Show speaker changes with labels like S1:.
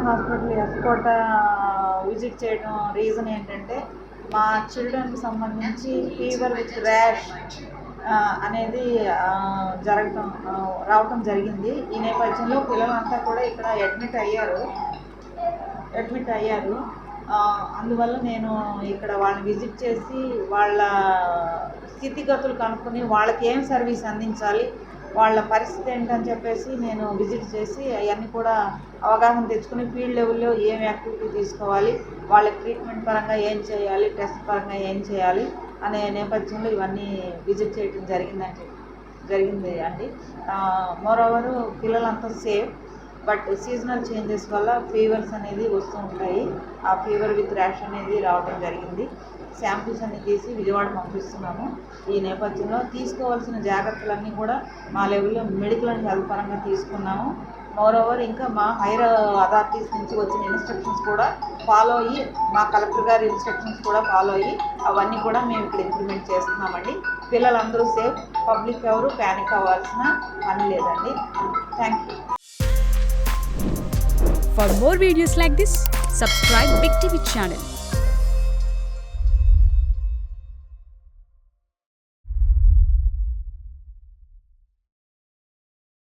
S1: Hospital S. Kota visit చేయడం reason ఏంటంటే మా చిల్డ్రన్కి సంబంధించి ఫీవర్ విత్ ర్యాష్ అనేది రావటం జరిగింది. ఈ నేపథ్యంలో పిల్లలంతా కూడా ఇక్కడ అడ్మిట్ అయ్యారు. అందువల్ల నేను ఇక్కడ వాళ్ళని విజిట్ చేసి వాళ్ళ స్థితిగతులు కనుక్కొని వాళ్ళకి ఏం సర్వీస్ అందించాలి, వాళ్ళ పరిస్థితి ఏంటని చెప్పేసి నేను విజిట్ చేసి అవన్నీ కూడా అవగాహన తెచ్చుకుని ఫీల్డ్ లెవెల్లో ఏం యాక్టివిటీ తీసుకోవాలి, వాళ్ళకి ట్రీట్మెంట్ పరంగా ఏం చేయాలి, టెస్ట్ పరంగా ఏం చేయాలి అనే నేపథ్యంలో ఇవన్నీ విజిట్ చేయడం జరిగింది అండి. మోరోవర్ పిల్లలంతా సేఫ్, బట్ సీజనల్ చేంజెస్ వల్ల ఫీవర్స్ అనేది వస్తూ ఉంటాయి. ఆ ఫీవర్ విత్ ర్యాష్ అనేది రావడం జరిగింది. శాంపిల్స్ అన్ని తీసి విజయవాడ పంపిస్తున్నాము. ఈ నేపథ్యంలో తీసుకోవాల్సిన జాగ్రత్తలన్నీ కూడా మా లెవెల్లో మెడికల్ అండ్ హెల్త్ పరంగా తీసుకున్నాము. మోరోవర్ ఇంకా మా హైయర్ అథారిటీస్ నుంచి వచ్చిన ఇన్స్ట్రక్షన్స్ కూడా ఫాలో అయ్యి, మా కలెక్టర్ గారి ఇన్స్ట్రక్షన్స్ కూడా ఫాలో అయ్యి అవన్నీ కూడా మేము ఇక్కడ ఇంప్లిమెంట్ చేస్తున్నామండి. పిల్లలందరూ సేఫ్, పబ్లిక్ ఎవరు ప్యానిక్ అవ్వాల్సిన పని లేదండి. Thank you.
S2: For more videos like this, subscribe Big TV channel.